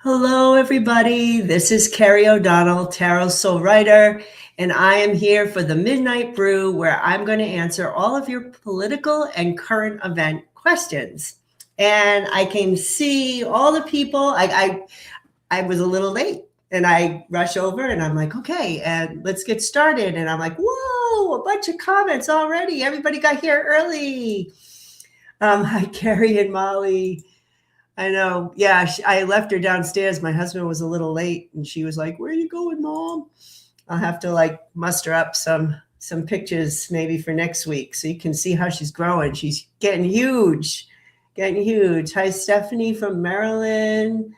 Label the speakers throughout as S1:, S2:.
S1: Hello, everybody. This is Carrie O'Donnell, Tarot Soul Writer, and I am here for the Midnight Brew, where I'm going to answer all of your political and current event questions. And I can see all the people. I was a little late, and I rush over, and I'm like, okay, and let's get started. And I'm like, whoa, a bunch of comments already. Everybody got here early. Hi, Carrie and Molly. I know. Yeah, I left her downstairs. My husband was a little late, and she was like, "Where are you going, Mom?" I'll have to muster up some pictures maybe for next week so you can see how she's growing. She's getting huge, getting huge. Hi, Stephanie from Maryland.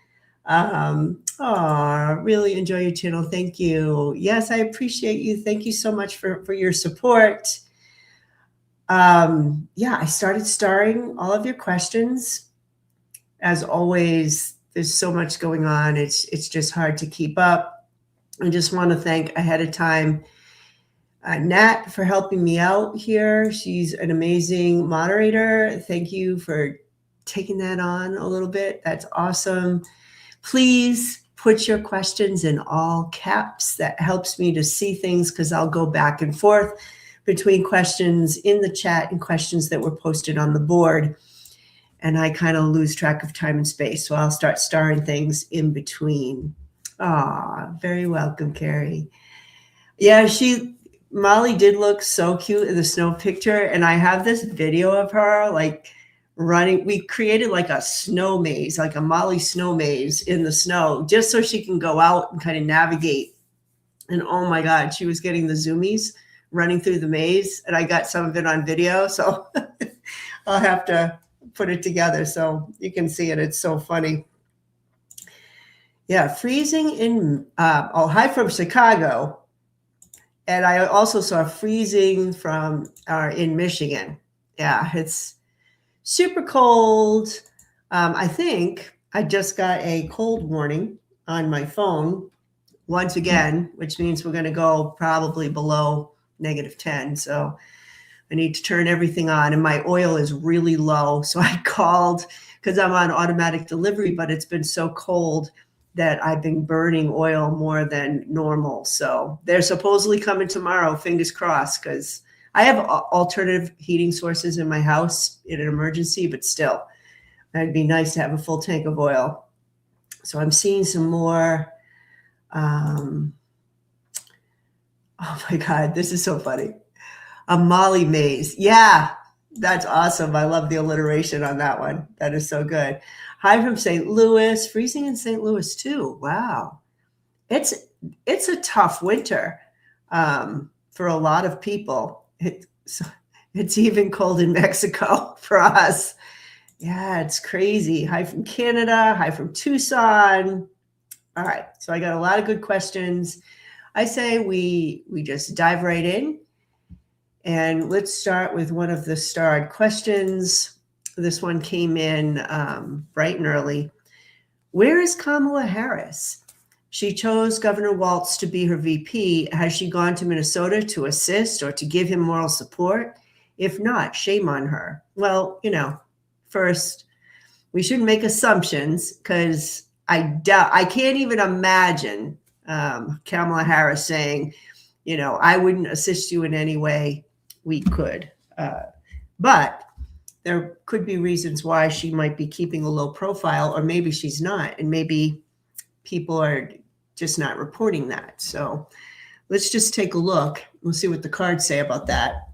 S1: Really enjoy your channel. Thank you. Yes, I appreciate you. Thank you so much for your support. Yeah, I started starring all of your questions. As always, there's so much going on. It's just hard to keep up. I just want to thank ahead of time Nat for helping me out here. She's an amazing moderator. Thank you for taking that on a little bit. That's awesome. Please put your questions in all caps. That helps me to see things because I'll go back and forth between questions in the chat and questions that were posted on the board. And I kind of lose track of time and space. So I'll start starring things in between. Very welcome, Carrie. Yeah, Molly did look so cute in the snow picture. And I have this video of her running. We created a snow maze, like a Molly snow maze in the snow, just so she can go out and kind of navigate. And oh my God, she was getting the zoomies running through the maze. And I got some of it on video. So I'll have to put it together so you can see it. It's so funny. Yeah, freezing in hi from Chicago, and I also saw freezing from in Michigan. Yeah, it's super cold. I think I just got a cold warning on my phone once again, which means we're going to go probably below -10. So I need to turn everything on, and my oil is really low. So I called because I'm on automatic delivery, but it's been so cold that I've been burning oil more than normal. So they're supposedly coming tomorrow, fingers crossed, because I have alternative heating sources in my house in an emergency, but still, it'd be nice to have a full tank of oil. So I'm seeing some more. Oh my God, this is so funny. A Molly maze. Yeah, that's awesome. I love the alliteration on that one. That is so good. Hi from St. Louis. Freezing in St. Louis too. Wow. It's a tough winter for a lot of people. It's even cold in Mexico for us. Yeah, it's crazy. Hi from Canada. Hi from Tucson. All right. So I got a lot of good questions. I say we just dive right in. And let's start with one of the starred questions. This one came in bright and early. Where is Kamala Harris? She chose Governor Walz to be her VP. Has she gone to Minnesota to assist or to give him moral support? If not, shame on her. Well, first, we shouldn't make assumptions because I can't even imagine Kamala Harris saying, I wouldn't assist you in any way we could. But there could be reasons why she might be keeping a low profile, or maybe she's not, and maybe people are just not reporting that. So let's just take a look. We'll see what the cards say about that.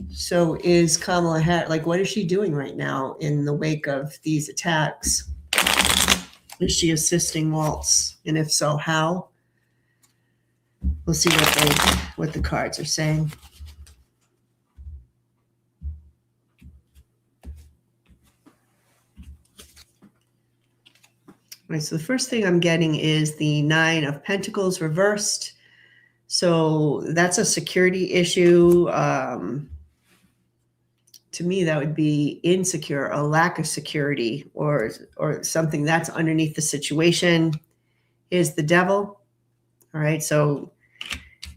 S1: So is Kamala Harris, what is she doing right now in the wake of these attacks? Is she assisting Walz? And if so, how? We'll see what the cards are saying. All right, so the first thing I'm getting is the 9 of Pentacles reversed. So that's a security issue. To me, that would be insecure, a lack of security, or something that's underneath the situation. Is the Devil. All right, so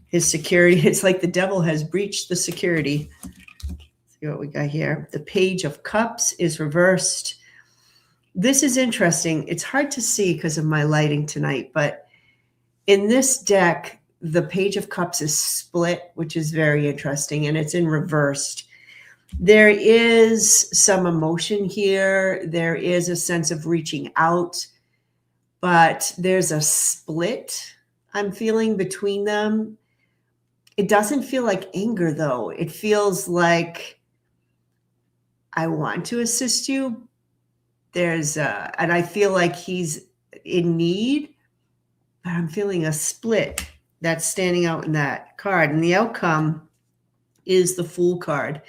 S1: his security, it's like the devil has breached the security. Let's see what we got here. The Page of Cups is reversed. This is interesting. It's hard to see because of my lighting tonight, but in this deck, the Page of Cups is split, which is very interesting, and it's in reversed. There is some emotion here. There is a sense of reaching out, but there's a split I'm feeling between them. It doesn't feel like anger, though. It feels like I want to assist you. And I feel like he's in need, but I'm feeling a split that's standing out in that card. And the outcome is the Fool card.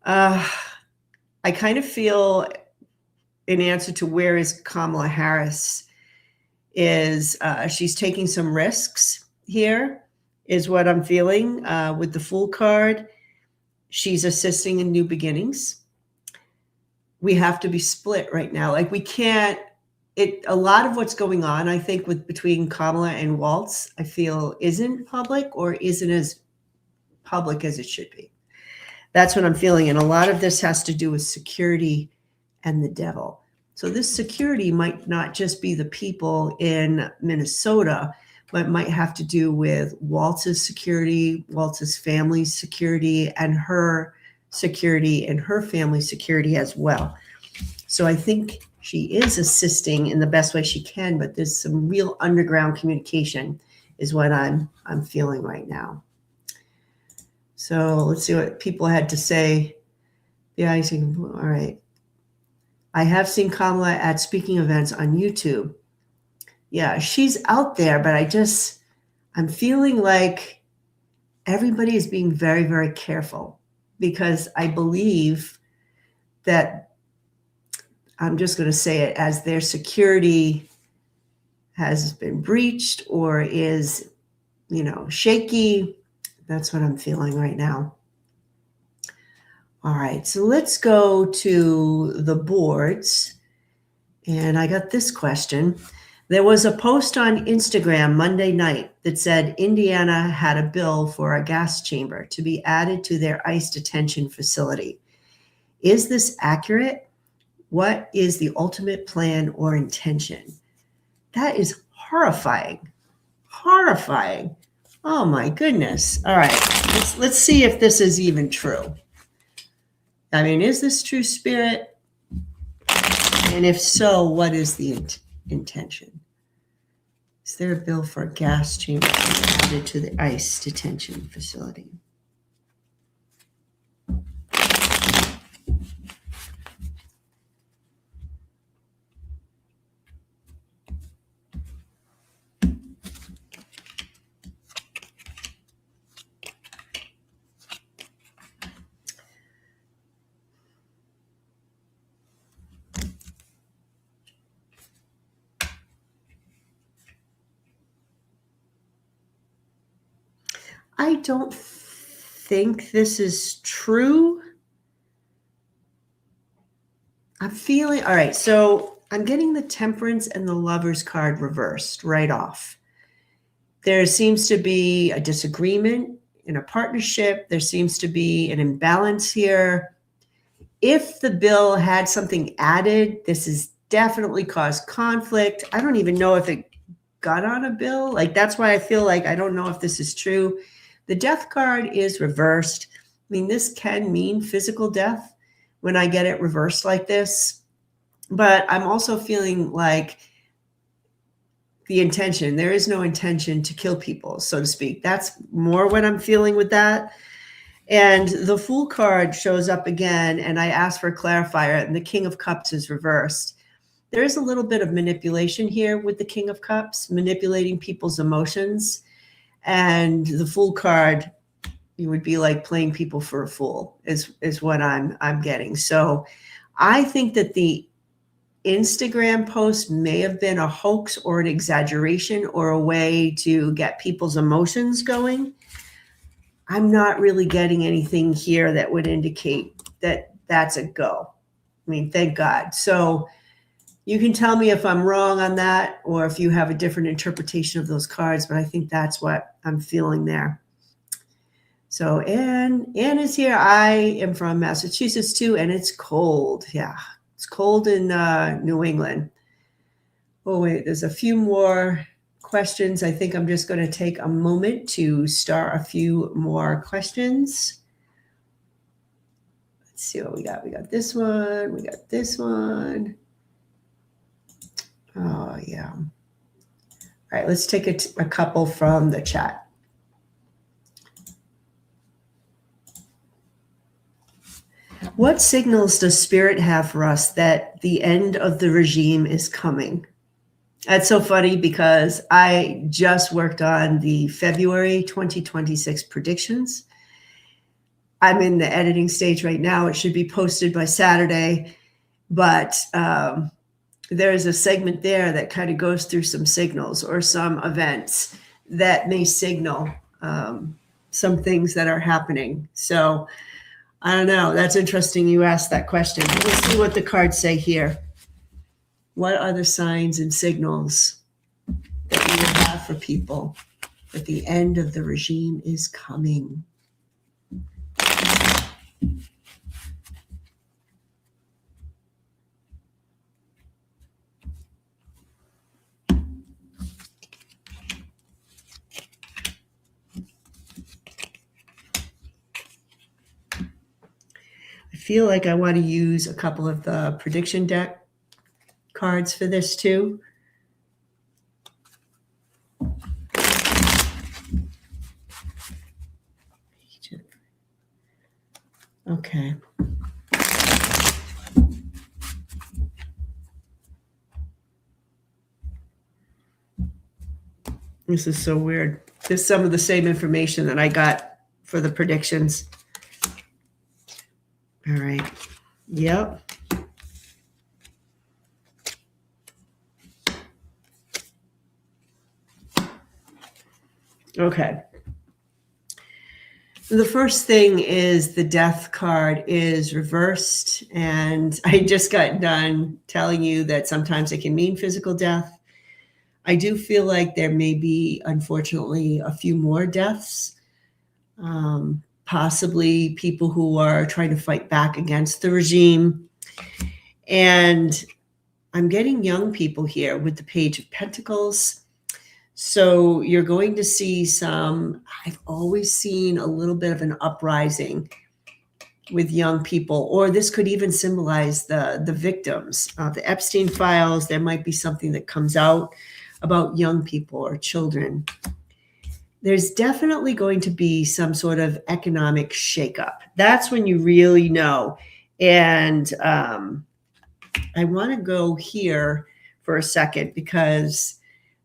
S1: I kind of feel, in answer to where is Kamala Harris, is she's taking some risks here, is what I'm feeling with the Fool card. She's assisting in new beginnings. We have to be split right now. Like, we can't, a lot of what's going on, I think, between Kamala and Waltz, I feel isn't public or isn't as public as it should be. That's what I'm feeling. And a lot of this has to do with security and the devil. So this security might not just be the people in Minnesota, but might have to do with Waltz's security, Waltz's family's security, and her security and her family's security as well. So I think she is assisting in the best way she can, but there's some real underground communication is what I'm feeling right now. So let's see what people had to say. Yeah, I think, all right. I have seen Kamala at speaking events on YouTube. Yeah, she's out there, but I'm feeling like everybody is being very, very careful, because I believe that, I'm just going to say it, as their security has been breached or is, shaky. That's what I'm feeling right now. All right, so let's go to the boards. And I got this question. There was a post on Instagram Monday night that said Indiana had a bill for a gas chamber to be added to their ICE detention facility. Is this accurate? What is the ultimate plan or intention? That is horrifying. Horrifying. Oh my goodness. All right, let's see if this is even true. I mean, is this true, Spirit? And if so, what is the intention? Is there a bill for a gas chamber added to the ICE detention facility? I don't think this is true. I'm feeling, all right, so I'm getting the Temperance and the Lovers card reversed right off. There seems to be a disagreement in a partnership. There seems to be an imbalance here. If the bill had something added, this has definitely caused conflict. I don't even know if it got on a bill. Like, that's why I feel like I don't know if this is true. The Death card is reversed. I mean, this can mean physical death when I get it reversed like this. But I'm also feeling like the intention, there is no intention to kill people, so to speak. That's more what I'm feeling with that. And the Fool card shows up again, and I asked for a clarifier, and the King of Cups is reversed. There is a little bit of manipulation here with the King of Cups, manipulating people's emotions. And the Fool card, you would be like playing people for a fool, is what I'm getting. So I think that the Instagram post may have been a hoax or an exaggeration or a way to get people's emotions going. I'm not really getting anything here that would indicate that that's a go. I mean, thank God. So you can tell me if I'm wrong on that or if you have a different interpretation of those cards, but I think that's what I'm feeling there. So Anne is here. I am from Massachusetts too, and it's cold. Yeah, It's cold in New England. Oh, wait, there's a few more questions. I think I'm just going to take a moment to start a few more questions. Let's see what we got. We got this one. We got this one. Oh, yeah. All right, let's take a couple from the chat. What signals does Spirit have for us that the end of the regime is coming? That's so funny because I just worked on the February 2026 predictions. I'm in the editing stage right now. It should be posted by Saturday, but there's a segment there that kind of goes through some signals or some events that may signal some things that are happening. So I don't know. That's interesting you asked that question. Let's see what the cards say here. What are the signs and signals that we will have for people that the end of the regime is coming? I feel like I want to use a couple of the prediction deck cards for this too. Okay. This is so weird. There's some of the same information that I got for the predictions. All right. Yep. Okay. The first thing is the death card is reversed. And I just got done telling you that sometimes it can mean physical death. I do feel like there may be, unfortunately, a few more deaths. Possibly people who are trying to fight back against the regime. And I'm getting young people here with the Page of Pentacles. So you're going to see I've always seen a little bit of an uprising with young people, or this could even symbolize the victims. The Epstein files, there might be something that comes out about young people or children. There's definitely going to be some sort of economic shakeup. That's when you really know. And I want to go here for a second because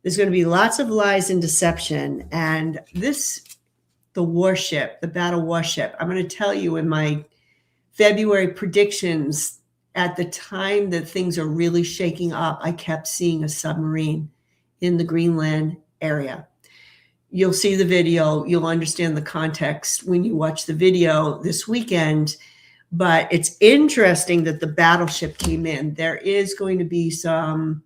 S1: there's going to be lots of lies and deception. And the warship, the battle warship, I'm going to tell you in my February predictions, at the time that things are really shaking up, I kept seeing a submarine in the Greenland area. You'll see the video. You'll understand the context when you watch the video this weekend. But it's interesting that the battleship came in. There is going to be some,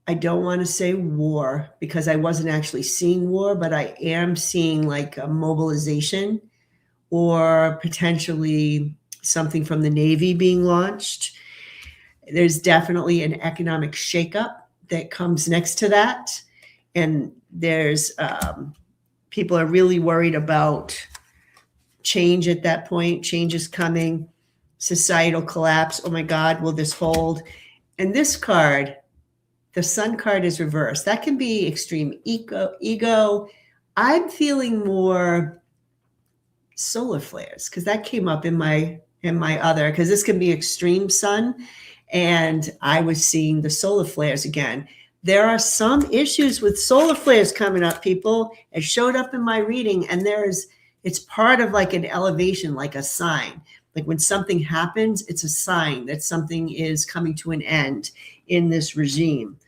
S1: I don't want to say war because I wasn't actually seeing war, but I am seeing like a mobilization or potentially something from the Navy being launched. There's definitely an economic shakeup that comes next to that. And there's people are really worried about change at that point. Change is coming, societal collapse. Oh my God, will this hold? And this card, the Sun card, is reversed. That can be extreme ego. I'm feeling more solar flares because that came up in my other, because this can be extreme sun. And I was seeing the solar flares again. There are some issues with solar flares coming up, people. It showed up in my reading, and it's part of like an elevation, like a sign. Like when something happens, it's a sign that something is coming to an end in this regime.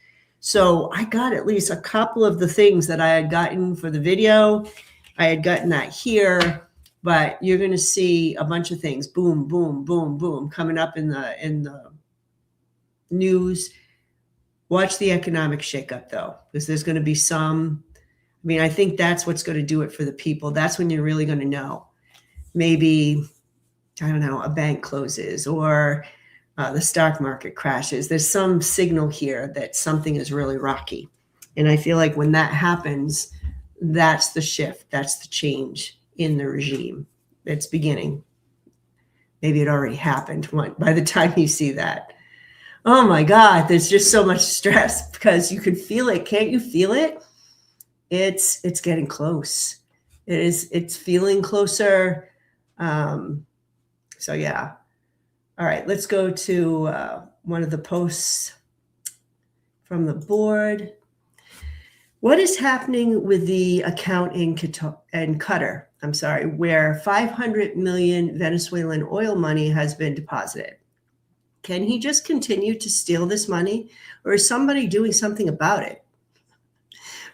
S1: So I got at least a couple of the things that I had gotten for the video. I had gotten that here, but you're going to see a bunch of things, boom, boom, boom, boom, coming up in the news. Watch the economic shakeup, though, because there's going to be I think that's what's going to do it for the people. That's when you're really going to know. Maybe, I don't know, a bank closes or the stock market crashes. There's some signal here that something is really rocky. And I feel like when that happens, that's the shift, that's the change in the regime. It's beginning. Maybe it already happened by the time you see that. Oh my God, there's just so much stress because you can feel it. Can't you feel it? It's getting close. It's feeling closer. So yeah. All right, let's go to one of the posts from the board. What is happening with the account in Qatar? I'm sorry, where 500 million Venezuelan oil money has been deposited. Can he just continue to steal this money, or is somebody doing something about it?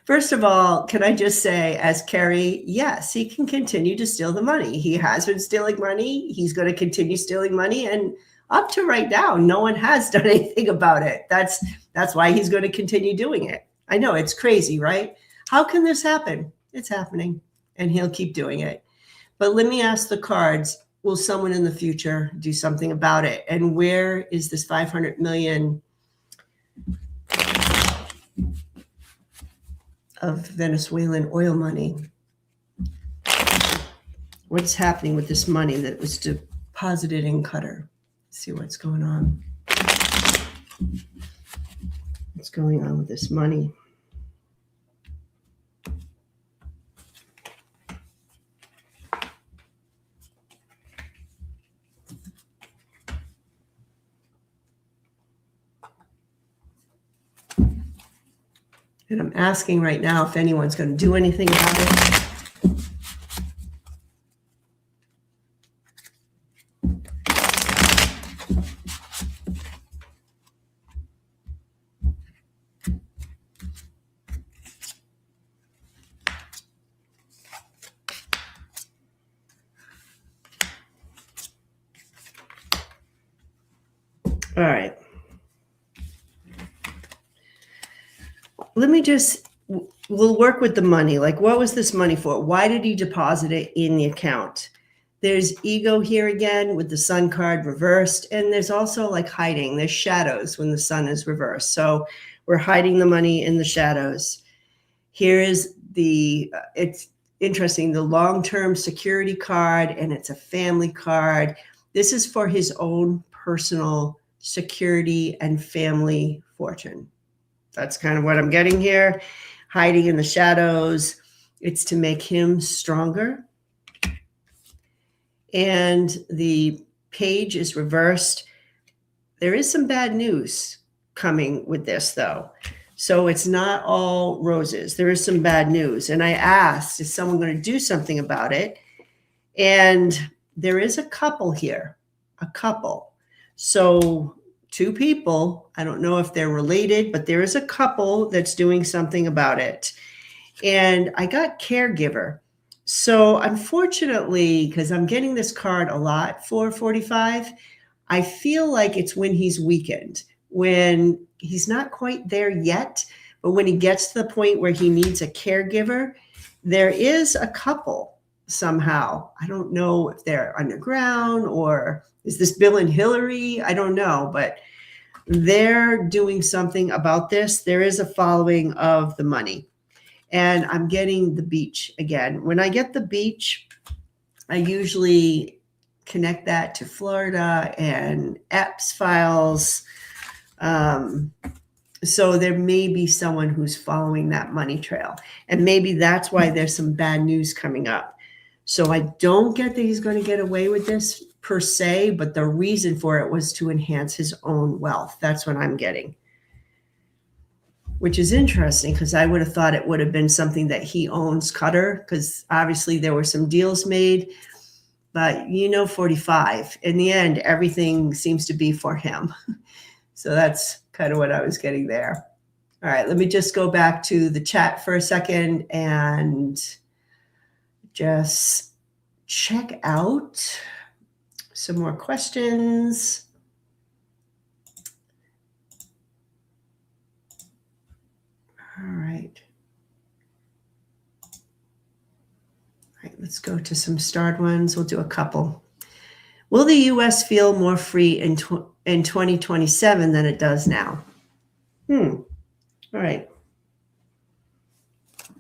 S1: First of all, can I just say, as Kerry, yes, he can continue to steal the money. He has been stealing money. He's going to continue stealing money. And up to right now, no one has done anything about it. That's why he's going to continue doing it. I know it's crazy, right? How can this happen? It's happening, and he'll keep doing it. But let me ask the cards, will someone in the future do something about it? And where is this 500 million of Venezuelan oil money? What's happening with this money that was deposited in Qatar? Let's see what's going on. What's going on with this money? And I'm asking right now if anyone's going to do anything about it. All right. We'll work with the money. Like, what was this money for? Why did he deposit it in the account? There's ego here again with the sun card reversed. And there's also like hiding. There's shadows when the sun is reversed. So we're hiding the money in the shadows. Here is it's interesting, the long-term security card, and it's a family card. This is for his own personal security and family fortune. That's kind of what I'm getting here. Hiding in the shadows. It's to make him stronger. And the page is reversed. There is some bad news coming with this, though. So it's not all roses. There is some bad news. And I asked, is someone going to do something about it? And there is a couple here, a couple. So 2 people, I don't know if they're related, but there is a couple that's doing something about it. And I got caregiver. So unfortunately, because I'm getting this card a lot for 45, I feel like it's when he's weakened, when he's not quite there yet, but when he gets to the point where he needs a caregiver, there is a couple somehow. I don't know if they're underground or is this Bill and Hillary? I don't know, but they're doing something about this. There is a following of the money. And I'm getting the beach again. When I get the beach, I usually connect that to Florida and Epps files. So there may be someone who's following that money trail. And maybe that's why there's some bad news coming up. So I don't get that he's going to get away with this per se, but the reason for it was to enhance his own wealth. That's what I'm getting. Which is interesting because I would have thought it would have been something that he owns Qatar, because obviously there were some deals made. But 45, in the end, everything seems to be for him. So that's kind of what I was getting there. All right, let me just go back to the chat for a second and just check out some more questions. All right. All right, let's go to some starred ones. We'll do a couple. Will the U.S. feel more free in in 2027 than it does now. All right.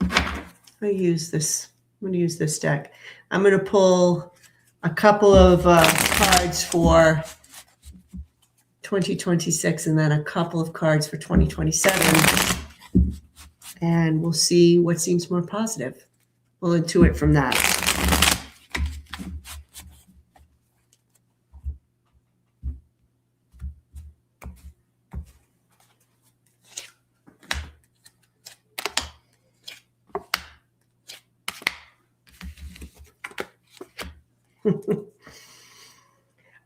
S1: I'm going to use this deck. I'm going to pull a couple of cards for 2026 and then a couple of cards for 2027. And we'll see what seems more positive. We'll intuit from that.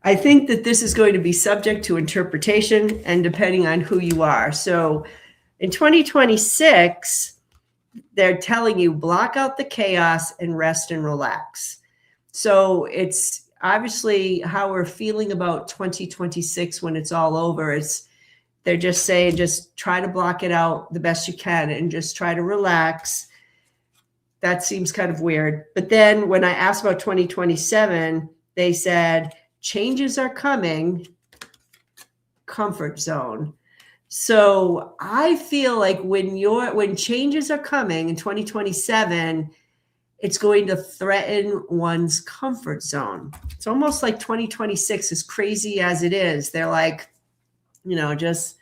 S1: I think that this is going to be subject to interpretation and depending on who you are. So in 2026, they're telling you block out the chaos and rest and relax. So it's obviously how we're feeling about 2026 when it's all over. They're just saying, just try to block it out the best you can and just try to relax. That seems kind of weird. But then when I asked about 2027, they said, changes are coming, comfort zone. So I feel like when changes are coming in 2027, it's going to threaten one's comfort zone. It's almost like 2026, as crazy as it is. They're like, just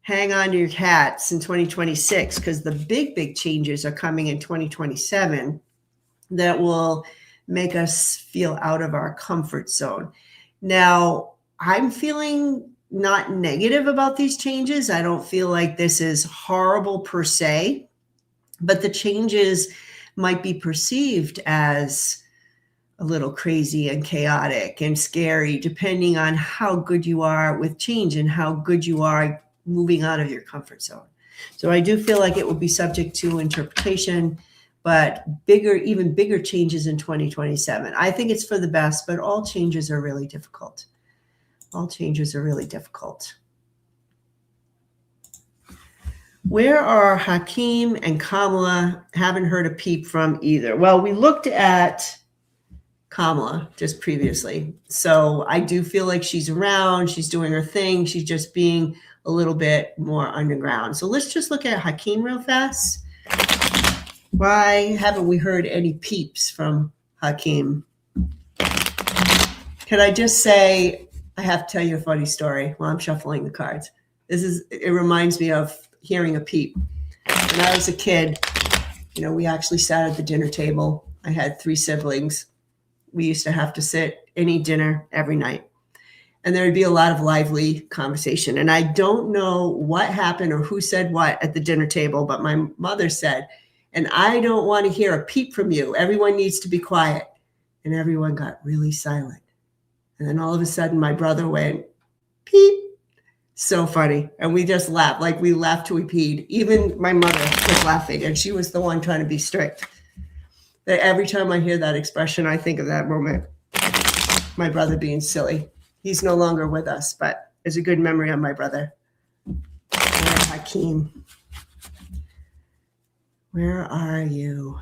S1: hang on to your hats in 2026 because the big changes are coming in 2027 that will make us feel out of our comfort zone. Now, I'm feeling not negative about these changes. I don't feel like this is horrible per se, but the changes might be perceived as a little crazy and chaotic and scary, depending on how good you are with change and how good you are moving out of your comfort zone. So I do feel like it will be subject to interpretation, but even bigger changes in 2027. I think it's for the best, but all changes are really difficult. All changes are really difficult. Where are Hakeem and Kamala? Haven't heard a peep from either. Well, we looked at Kamala just previously. So I do feel like she's around. She's doing her thing. She's just being a little bit more underground. So let's just look at Hakeem real fast. Why haven't we heard any peeps from Hakeem? Can I just say, I have to tell you a funny story while I'm shuffling the cards. It reminds me of hearing a peep. When I was a kid, we actually sat at the dinner table. I had 3 siblings. We used to have to sit and eat dinner every night. And there would be a lot of lively conversation. And I don't know what happened or who said what at the dinner table, but my mother said, and I don't want to hear a peep from you. Everyone needs to be quiet. And everyone got really silent. And then all of a sudden, my brother went, peep. So funny. And we just laughed. Like we laughed till we peed. Even my mother was laughing. And she was the one trying to be strict. That every time I hear that expression, I think of that moment. My brother being silly. He's no longer with us, but it's a good memory of my brother. Hakeem. Where are you?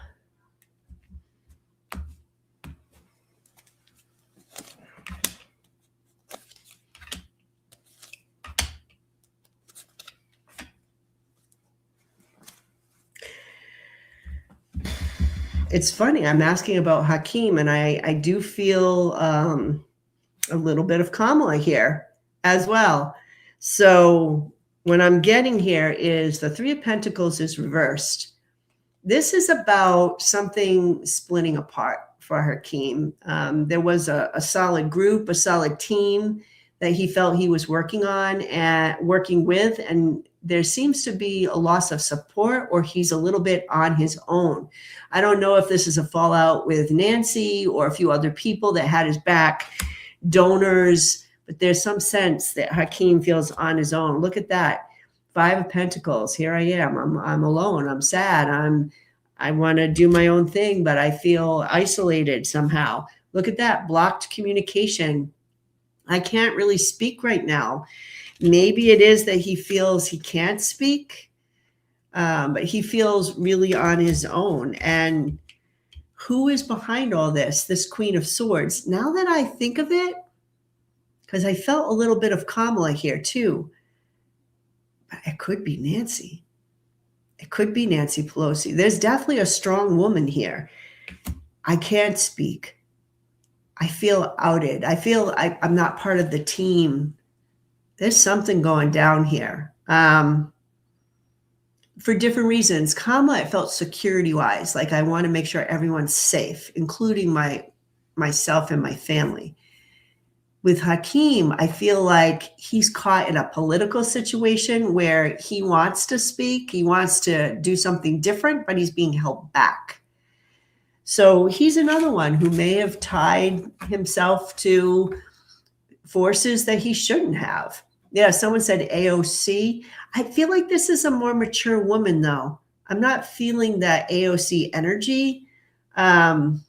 S1: It's funny. I'm asking about Hakeem, and I do feel a little bit of Kamala here as well. So what I'm getting here is the 3 of Pentacles is reversed. This is about something splitting apart for Hakeem. There was a solid group, a solid team that he felt he was working on and working with, and there seems to be a loss of support, or he's a little bit on his own. I don't know if this is a fallout with Nancy or a few other people that had his back, donors, but there's some sense that Hakeem feels on his own. Look at that. 5 of Pentacles. Here I am. I'm alone. I'm sad. I want to do my own thing, but I feel isolated somehow. Look at that. Blocked communication. I can't really speak right now. Maybe it is that he feels he can't speak, but he feels really on his own. And who is behind all this? This Queen of Swords. Now that I think of it, because I felt a little bit of Kamala here too. But it could be Nancy. It could be Nancy Pelosi. There's definitely a strong woman here. I can't speak. I feel outed. I feel I'm not part of the team. There's something going down here. For different reasons. Kamala, I felt security-wise, like I want to make sure everyone's safe, including myself and my family. With Hakeem, I feel like he's caught in a political situation where he wants to speak, he wants to do something different, but he's being held back. So he's another one who may have tied himself to forces that he shouldn't have. Yeah, someone said AOC. I feel like this is a more mature woman, though. I'm not feeling that AOC energy, although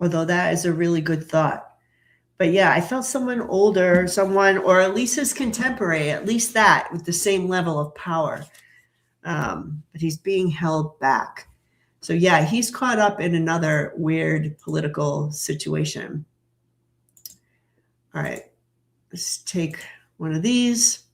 S1: that is a really good thought. But yeah, I felt someone older, or at least his contemporary, at least that, with the same level of power. But he's being held back. So yeah, he's caught up in another weird political situation. All right, let's take one of these.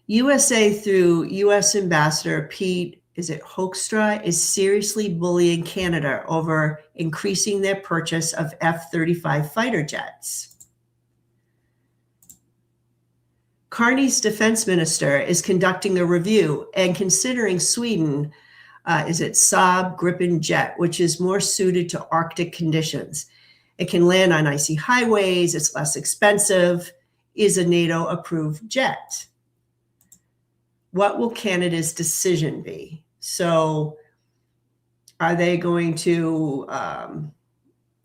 S1: USA through U.S. Ambassador Pete, is it Hoekstra, is seriously bullying Canada over increasing their purchase of F-35 fighter jets. Carney's defense minister is conducting a review and considering Sweden, is it Saab Gripen jet, which is more suited to Arctic conditions. It can land on icy highways, it's less expensive, is a NATO-approved jet. What will Canada's decision be? So are they going to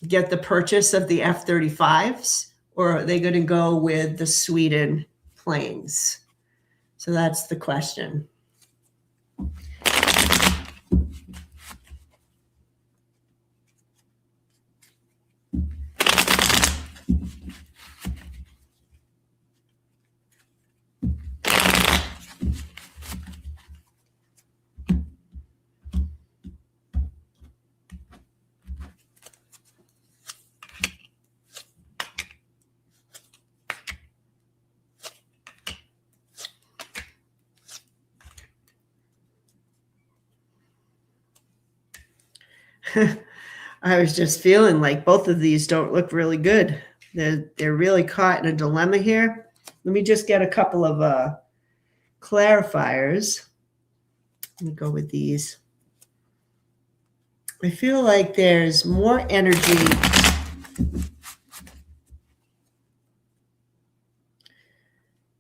S1: get the purchase of the F-35s, or are they going to go with the Sweden planes? So that's the question. I was just feeling like both of these don't look really good. They're really caught in a dilemma here. Let me just get a couple of clarifiers. Let me go with these. I feel like there's more energy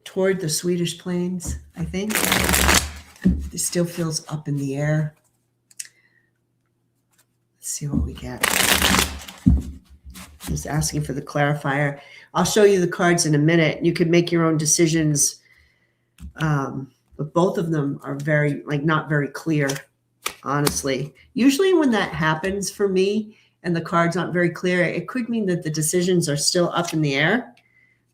S1: toward the Swedish planes, I think. It still feels up in the air. Let's see what we get. Just asking for the clarifier. I'll show you the cards in a minute. You can make your own decisions. But both of them are not very clear, honestly. Usually when that happens for me and the cards aren't very clear, it could mean that the decisions are still up in the air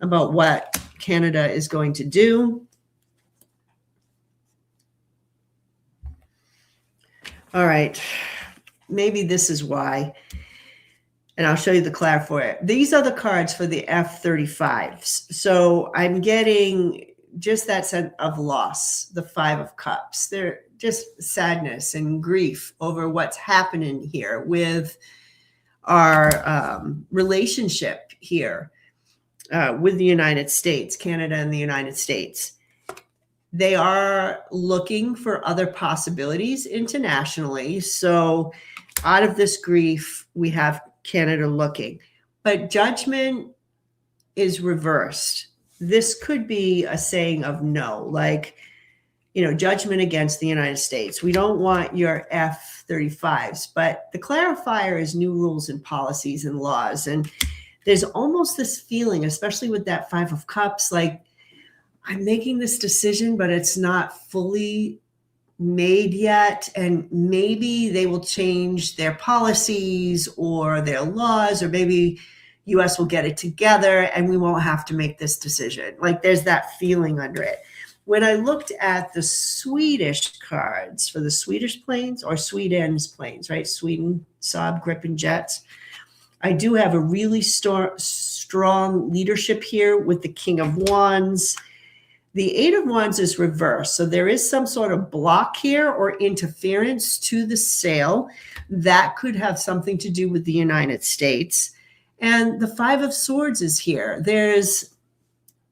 S1: about what Canada is going to do. All right. Maybe this is why. And I'll show you the clarifier. These are the cards for the F-35s. So I'm getting just that sense of loss, the Five of Cups. They're just sadness and grief over what's happening here with our relationship here with the United States, Canada and the United States. They are looking for other possibilities internationally. So out of this grief, we have Canada looking. But judgment is reversed. This could be a saying of no, judgment against the United States. We don't want your F-35s, but the clarifier is new rules and policies and laws. And there's almost this feeling, especially with that Five of Cups, like I'm making this decision, but it's not fully made yet. And maybe they will change their policies or their laws, or maybe US will get it together and we won't have to make this decision. Like there's that feeling under it. When I looked at the Swedish cards for the Swedish planes, or Sweden's planes, right? Sweden, Saab, Gripen jets. I do have a really strong strong leadership here with the King of Wands. The Eight of Wands is reversed. So there is some sort of block here or interference to the sale that could have something to do with the United States. And the Five of Swords is here. There's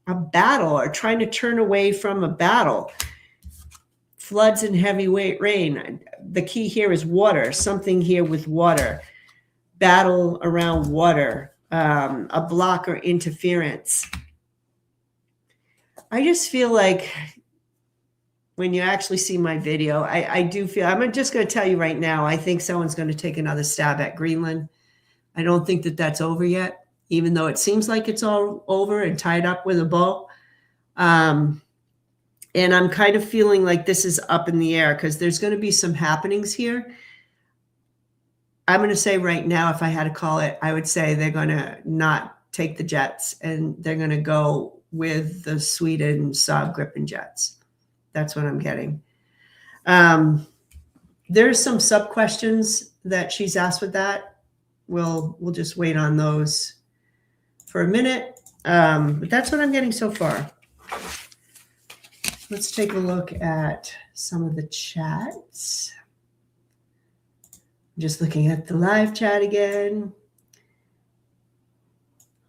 S1: a battle or trying to turn away from a battle. Floods and heavyweight rain. The key here is water, something here with water. Battle around water, a block or interference. I just feel like when you actually see my video, I do feel, I'm just going to tell you right now, I think someone's going to take another stab at Greenland. I don't think that that's over yet, even though it seems like it's all over and tied up with a bow. And I'm kind of feeling like this is up in the air because there's going to be some happenings here. I'm going to say right now, if I had to call it, I would say they're going to not take the jets and they're going to go with the Sweden Saab Gripen jets. That's what I'm getting. There's some sub questions that she's asked with that. We'll just wait on those for a minute. But that's what I'm getting so far. Let's take a look at some of the chats. Just looking at the live chat again.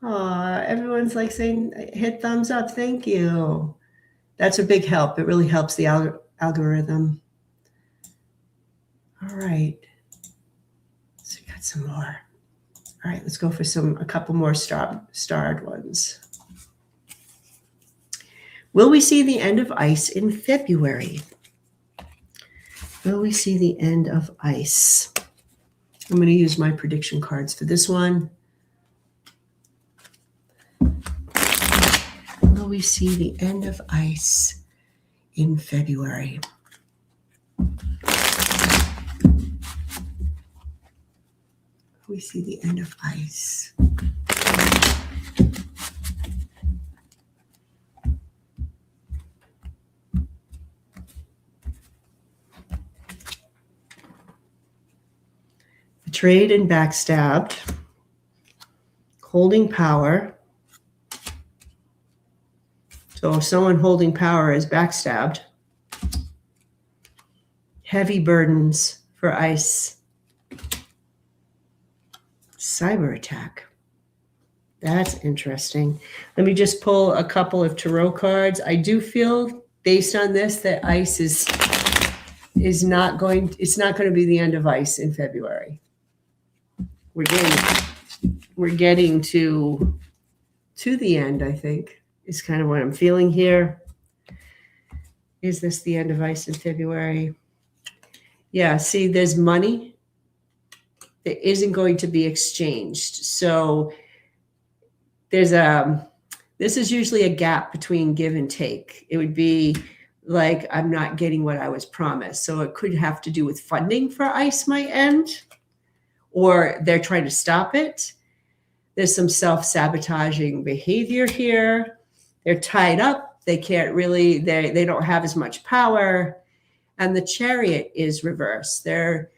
S1: Everyone's like saying, hit thumbs up. Thank you. That's a big help. It really helps the algorithm. All right. So we got some more. All right, let's go for a couple more starred ones. Will we see the end of ice in February? Will we see the end of ice? I'm going to use my prediction cards for this one. Will we see the end of ice in February? We see the end of ice. Betrayed and backstabbed. Holding power. So if someone holding power is backstabbed. Heavy burdens for ice. Cyber attack. That's interesting. Let me just pull a couple of tarot cards. I do feel, based on this, that ice is not going. It's not going to be the end of ice in February. We're getting to the end. I think is kind of what I'm feeling here. Is this the end of ice in February? Yeah. See, there's money that isn't going to be exchanged. So this is usually a gap between give and take. It would be like, I'm not getting what I was promised. So it could have to do with funding for ICE might end, or they're trying to stop it. There's some self-sabotaging behavior here. They're tied up. They can't really, they don't have as much power. And the Chariot is reversed. They're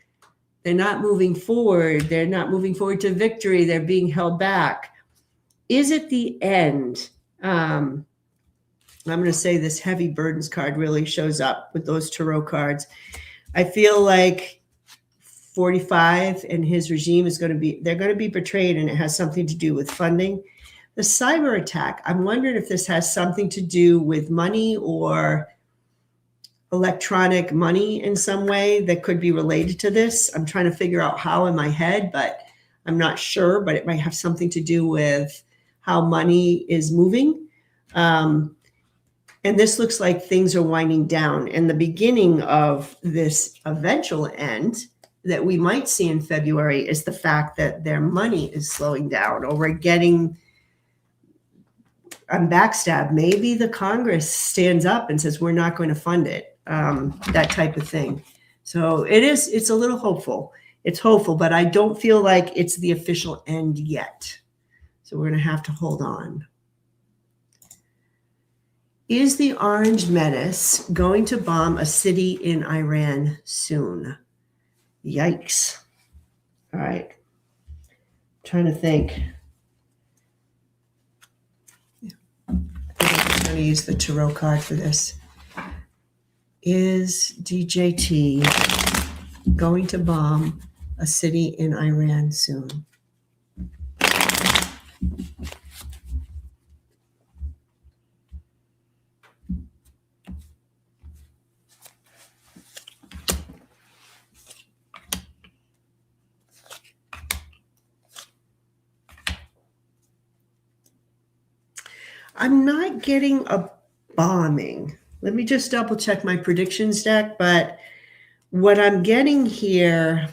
S1: not moving forward. They're not moving forward to victory. They're being held back. Is it the end? I'm going to say this heavy burdens card really shows up with those tarot cards. I feel like 45 and his regime they're going to be betrayed, and it has something to do with funding. The cyber attack, I'm wondering if this has something to do with money or electronic money in some way that could be related to this. I'm trying to figure out how in my head, but I'm not sure, but it might have something to do with how money is moving. And this looks like things are winding down. And the beginning of this eventual end that we might see in February is the fact that their money is slowing down, or we're getting backstabbed. Maybe the Congress stands up and says, we're not going to fund it. That type of thing. So it's a little hopeful. It's hopeful, but I don't feel like it's the official end yet. So we're going to have to hold on. Is the Orange Menace going to bomb a city in Iran soon? Yikes. All right. I'm trying to think. to use the tarot card for this. Is DJT going to bomb a city in Iran soon? I'm not getting a bombing. Let me just double check my predictions deck, but what I'm getting here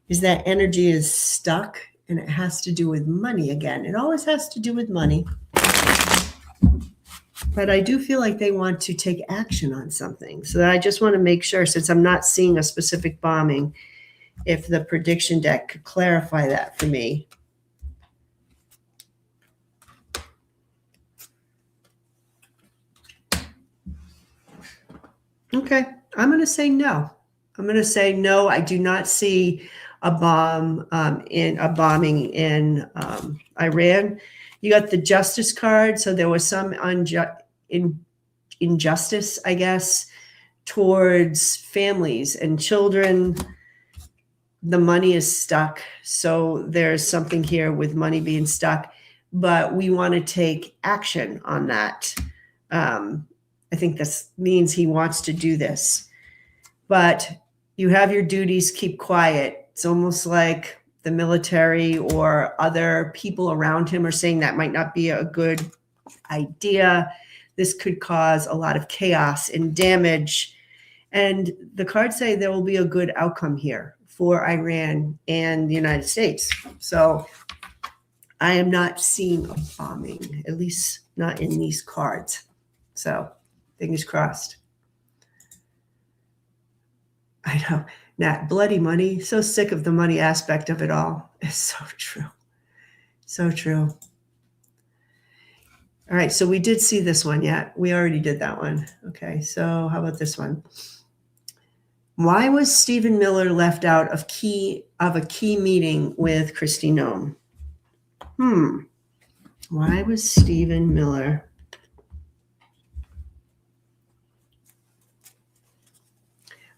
S1: is that energy is stuck, and it has to do with money again. It always has to do with money. But I do feel like they want to take action on something. So I just want to make sure, since I'm not seeing a specific bombing, if the prediction deck could clarify that for me. Okay, I'm going to say no. I'm going to say no. I do not see a bombing in Iran. You got the Justice card, so there was some injustice, I guess, towards families and children. The money is stuck, so there's something here with money being stuck, but we want to take action on that. I think this means he wants to do this. But you have your duties, keep quiet. It's almost like the military or other people around him are saying that might not be a good idea. This could cause a lot of chaos and damage. And the cards say there will be a good outcome here for Iran and the United States. So I am not seeing a bombing, at least not in these cards. So fingers crossed. I know, Nat, bloody money. So sick of the money aspect of it all. It's so true. So true. All right, so we did see this one yet. We already did that one. Okay, so how about this one? Why was Stephen Miller left out of a key meeting with Kristi Noem? Why was Stephen Miller?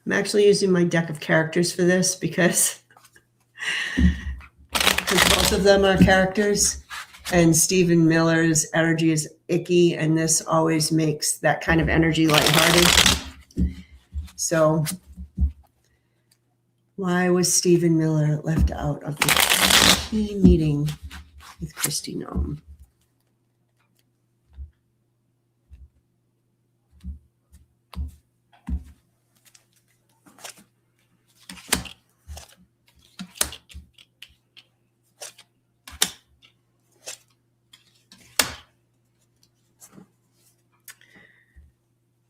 S1: I'm actually using my deck of characters for this because both of them are characters, and Stephen Miller's energy is icky, and this always makes that kind of energy lighthearted. So why was Stephen Miller left out of the key meeting with Kristi Noem?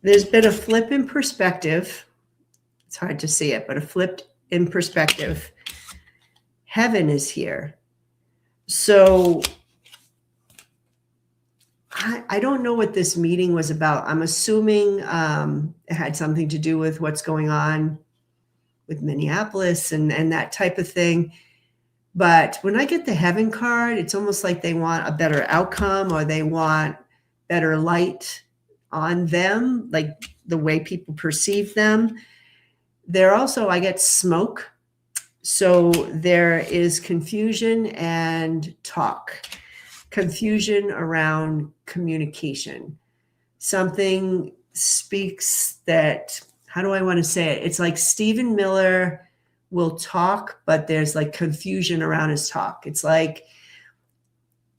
S1: There's been a flip in perspective. It's hard to see it, but a flip in perspective. Heaven is here. So I don't know what this meeting was about. I'm assuming it had something to do with what's going on with Minneapolis and that type of thing. But when I get the heaven card, it's almost like they want a better outcome, or they want better light on them, like the way people perceive them. There also, I get smoke. So there is confusion and talk. Confusion around communication. Something speaks that, how do I want to say it? It's like Stephen Miller will talk, but there's like confusion around his talk. It's like,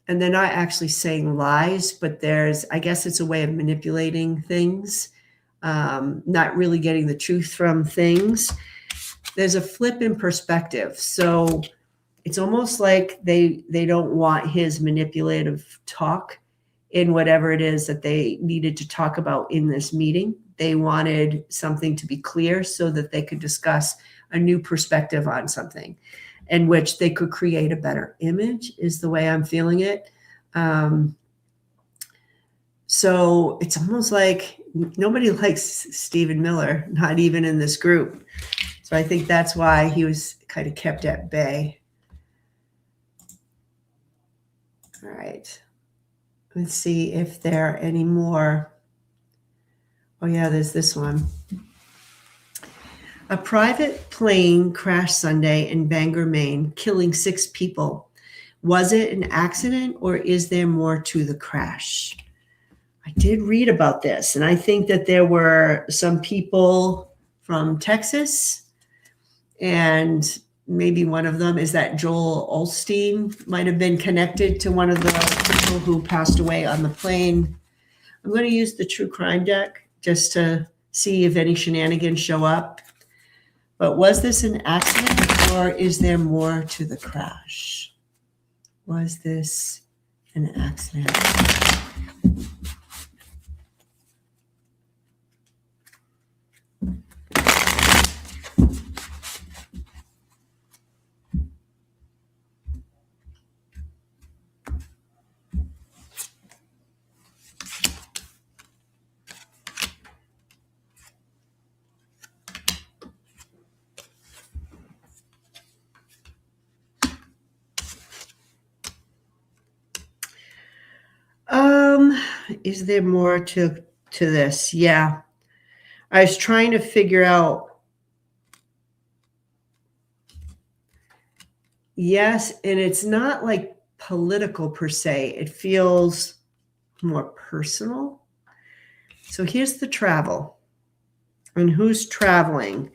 S1: and they're not actually saying lies, but I guess it's a way of manipulating things, not really getting the truth from things. There's a flip in perspective. So it's almost like they don't want his manipulative talk in whatever it is that they needed to talk about in this meeting. They wanted something to be clear so that they could discuss a new perspective on something, in which they could create a better image, is the way I'm feeling it. So it's almost like nobody likes Stephen Miller, not even in this group. So I think that's why he was kind of kept at bay. All right. Let's see if there are any more. Oh yeah, there's this one. A private plane crashed Sunday in Bangor, Maine, killing 6 people. Was it an accident or is there more to the crash? I did read about this, and I think that there were some people from Texas, and maybe one of them is that Joel Olstein might have been connected to one of the people who passed away on the plane. I'm going to use the true crime deck just to see if any shenanigans show up. But was this an accident or is there more to the crash? Was this an accident? Is there more to this? Yeah. I was trying to figure out. Yes, and it's not like political per se. It feels more personal. So here's the travel. And who's traveling?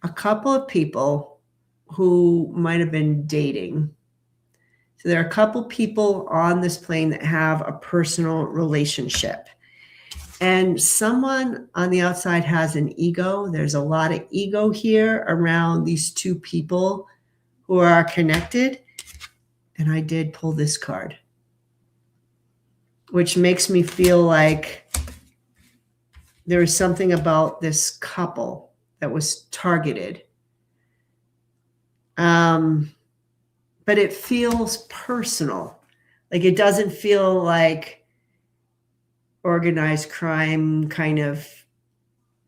S1: A couple of people who might have been dating. So there are a couple people on this plane that have a personal relationship. And someone on the outside has an ego. There's a lot of ego here around these 2 people who are connected. And I did pull this card, which makes me feel like there is something about this couple that was targeted. But it feels personal. Like it doesn't feel like organized crime kind of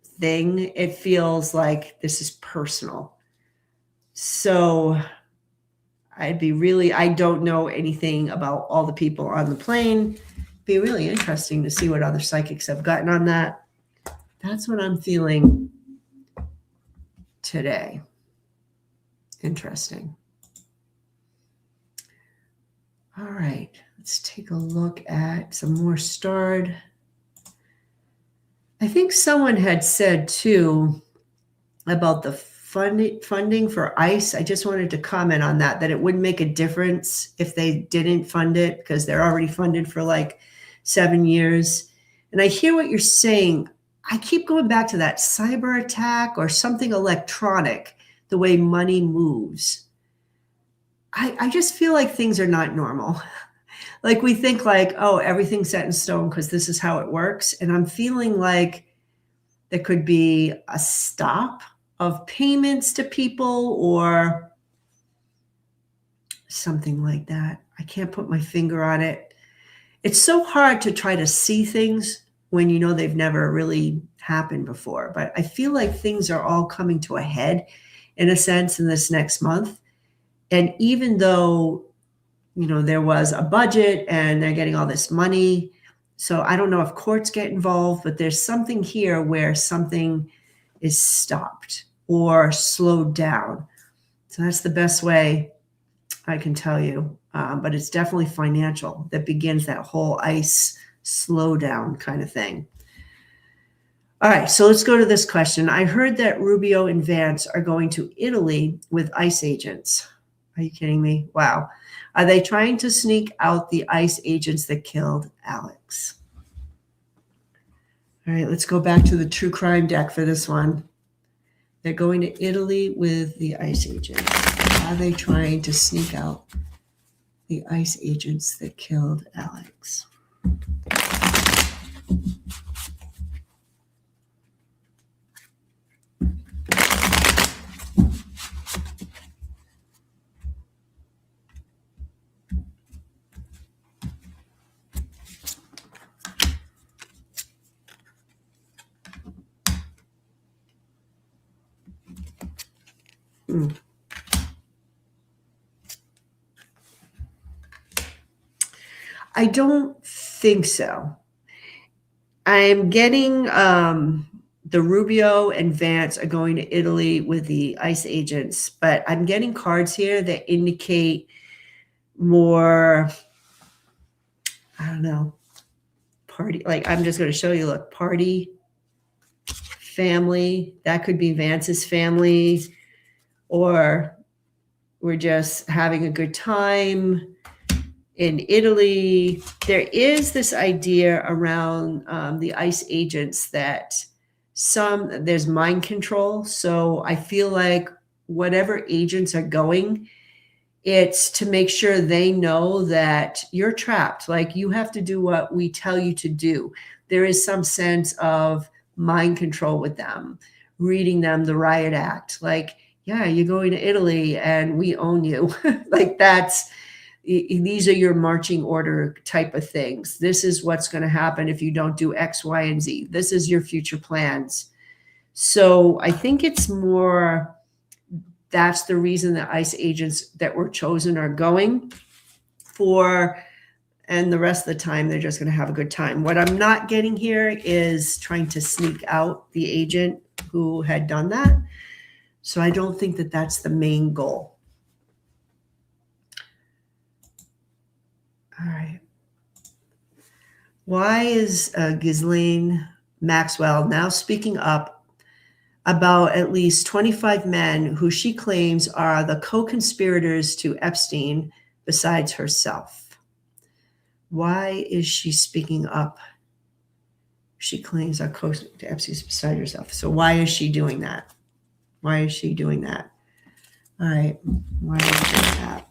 S1: thing. It feels like this is personal. So I don't know anything about all the people on the plane. It'd be really interesting to see what other psychics have gotten on that. That's what I'm feeling today. Interesting. All right, let's take a look at some more starred. I think someone had said too about the funding for ICE. I just wanted to comment on that it wouldn't make a difference if they didn't fund it because they're already funded for like 7 years. And I hear what you're saying. I keep going back to that cyber attack or something electronic, the way money moves. I just feel like things are not normal. Like we think like, oh, everything's set in stone because this is how it works. And I'm feeling like there could be a stop of payments to people or something like that. I can't put my finger on it. It's so hard to try to see things when you know they've never really happened before. But I feel like things are all coming to a head in a sense in this next month. And even though, there was a budget and they're getting all this money, so I don't know if courts get involved, but there's something here where something is stopped or slowed down. So that's the best way I can tell you. But it's definitely financial that begins that whole ICE slowdown kind of thing. All right, so let's go to this question. I heard that Rubio and Vance are going to Italy with ICE agents. Are you kidding me? Wow. Are they trying to sneak out the ICE agents that killed Alex? All right, let's go back to the true crime deck for this one. They're going to Italy with the ICE agents. Are they trying to sneak out the ICE agents that killed Alex? I don't think so. I'm getting the Rubio and Vance are going to Italy with the ICE agents, but I'm getting cards here that indicate more, I don't know, party. Like, I'm just going to show you, look, party, family. That could be Vance's family, or we're just having a good time in Italy. There is this idea around the ICE agents that there's mind control. So I feel like whatever agents are going, it's to make sure they know that you're trapped. Like, you have to do what we tell you to do. There is some sense of mind control with them, reading them the riot act. Like, yeah, you're going to Italy and we own you. Like, these are your marching order type of things. This is what's going to happen if you don't do X, Y, and Z. This is your future plans. So I think it's more, that's the reason the ICE agents that were chosen are going for, and the rest of the time they're just going to have a good time. What I'm not getting here is trying to sneak out the agent who had done that. So I don't think that that's the main goal. All right. Why is Ghislaine Maxwell now speaking up about at least 25 men who she claims are the co-conspirators to Epstein besides herself? Why is she speaking up? She claims are to Epstein besides herself. So why is she doing that? Why is she doing that? All right. Why is she doing that?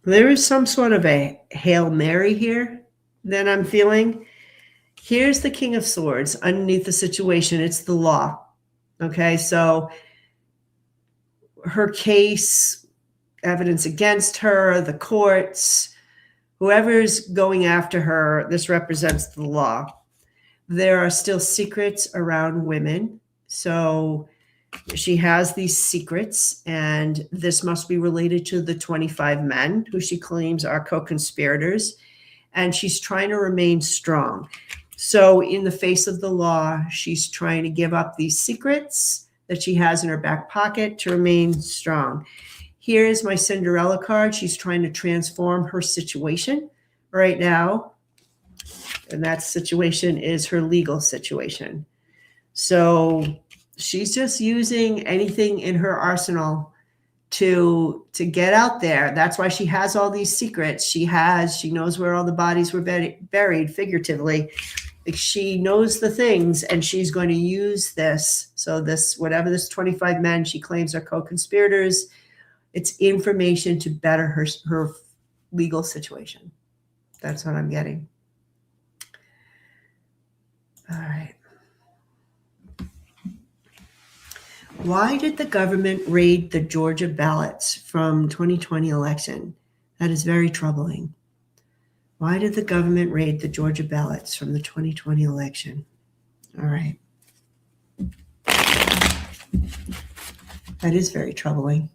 S1: There is some sort of a Hail Mary here that I'm feeling. Here's the King of Swords underneath the situation. It's the law. Okay, so her case, evidence against her, the courts, whoever's going after her, this represents the law. There are still secrets around women. So she has these secrets, and this must be related to the 25 men who she claims are co-conspirators. And she's trying to remain strong. So in the face of the law, she's trying to give up these secrets that she has in her back pocket to remain strong. Here's my Cinderella card. She's trying to transform her situation right now. And that situation is her legal situation. So she's just using anything in her arsenal to get out there. That's why she has all these secrets. She knows where all the bodies were buried, figuratively. Like, she knows the things, and she's going to use this. So whatever this 25 men she claims are co-conspirators, it's information to better her legal situation. That's what I'm getting. All right. Why did the government raid the Georgia ballots from 2020 election? That is very troubling. Why did the government raid the Georgia ballots from the 2020 election? All right. That is very troubling.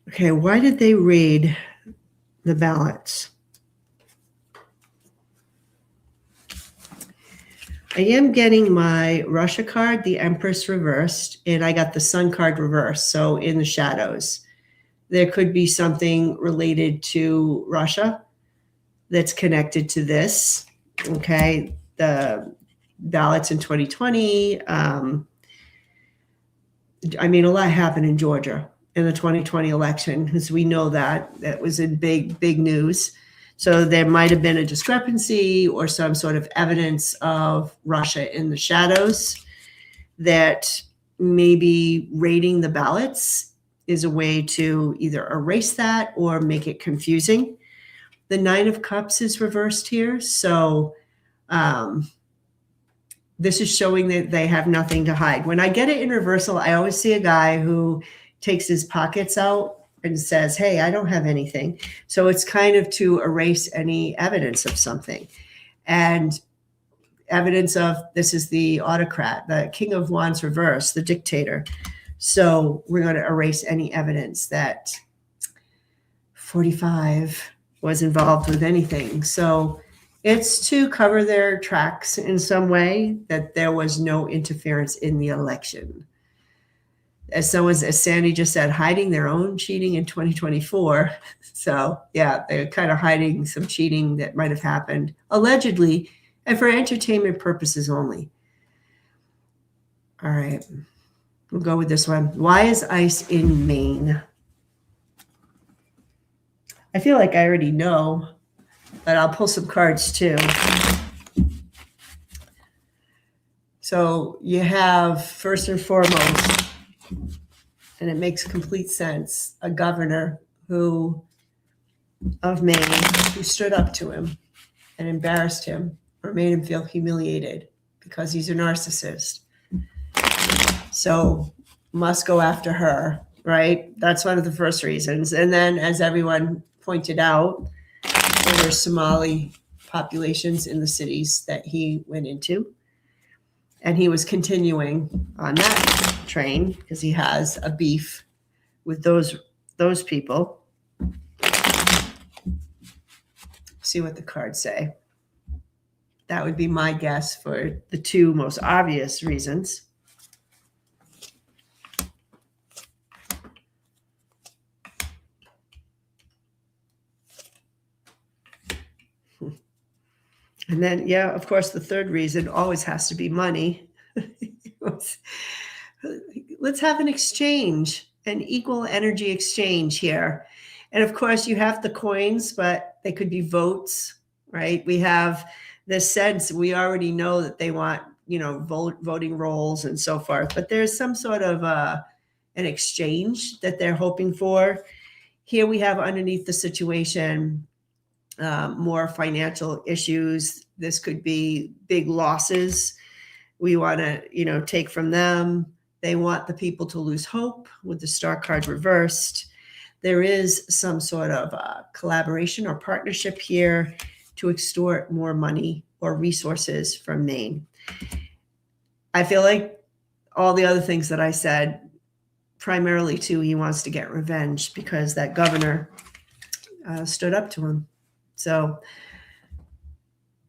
S1: Okay, why did they raid the ballots? I am getting my Russia card, the Empress reversed, and I got the Sun card reversed, so in the shadows. There could be something related to Russia that's connected to this. Okay. The ballots in 2020. I mean, a lot happened in Georgia in the 2020 election, because we know that was in big news. So there might have been a discrepancy or some sort of evidence of Russia in the shadows, that maybe raiding the ballots is a way to either erase that or make it confusing. The Nine of Cups is reversed here. So this is showing that they have nothing to hide. When I get it in reversal, I always see a guy who takes his pockets out and says, hey, I don't have anything. So it's kind of to erase any evidence of something. And evidence of, this is the autocrat, the King of Wands reverse, the dictator. So we're going to erase any evidence that 45 was involved with anything. So it's to cover their tracks in some way, that there was no interference in the election. As Sandy just said, hiding their own cheating in 2024. So yeah, they're kind of hiding some cheating that might have happened allegedly, and for entertainment purposes only. All right, we'll go with this one. Why is ice in Maine? I feel like I already know, but I'll pull some cards too. So you have, first and foremost, and it makes complete sense, a governor of Maine who stood up to him and embarrassed him or made him feel humiliated because he's a narcissist. So must go after her, right? That's one of the first reasons. And then, as everyone pointed out, there were Somali populations in the cities that he went into. And he was continuing on that train because he has a beef with those people. See what the cards say. That would be my guess for the two most obvious reasons. And then, yeah, of course, the third reason always has to be money. Let's have an exchange, an equal energy exchange here. And of course, you have the coins, but they could be votes, right? We have this sense, we already know that they want, voting rolls and so forth, but there's some sort of an exchange that they're hoping for. Here we have underneath the situation, more financial issues. This could be big losses we want to, take from them. They want the people to lose hope with the Star card reversed. There is some sort of collaboration or partnership here to extort more money or resources from Maine. I feel like all the other things that I said, primarily too, he wants to get revenge because that governor stood up to him. So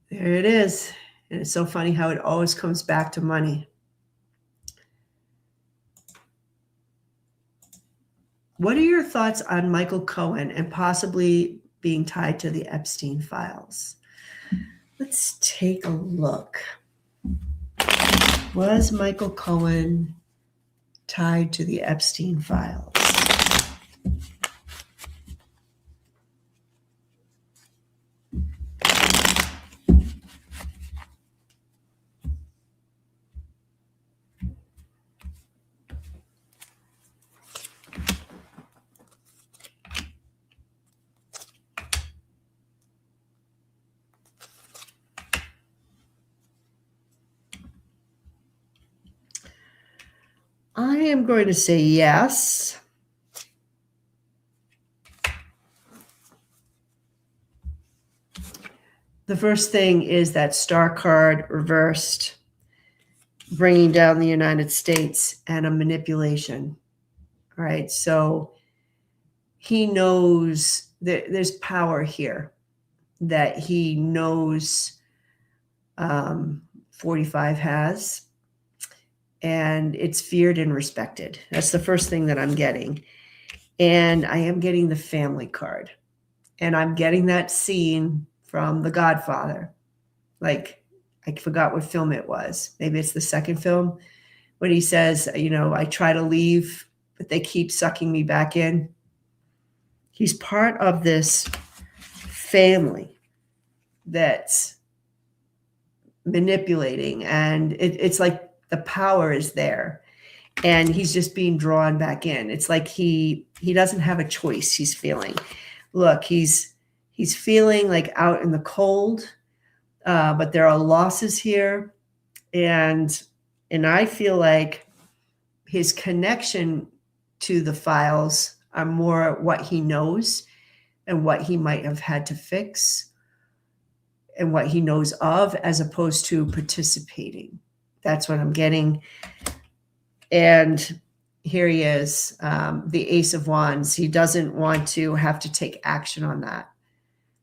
S1: there it is. And it's so funny how it always comes back to money. What are your thoughts on Michael Cohen and possibly being tied to the Epstein files? Let's take a look. Was Michael Cohen tied to the Epstein files? I am going to say yes. The first thing is that Star card reversed, bringing down the United States, and a manipulation. All right. So he knows that there's power here, that he knows 45 has. And it's feared and respected. That's the first thing that I'm getting. And I am getting the family card. And I'm getting that scene from The Godfather. Like, I forgot what film it was. Maybe it's the second film when he says, I try to leave, but they keep sucking me back in. He's part of this family that's manipulating, and it's like the power is there, and he's just being drawn back in. It's like he doesn't have a choice. He's feeling, look, he's feeling like out in the cold, but there are losses here, and I feel like his connection to the files are more what he knows and what he might have had to fix and what he knows of, as opposed to participating. That's what I'm getting. And here he is, the Ace of Wands. He doesn't want to have to take action on that.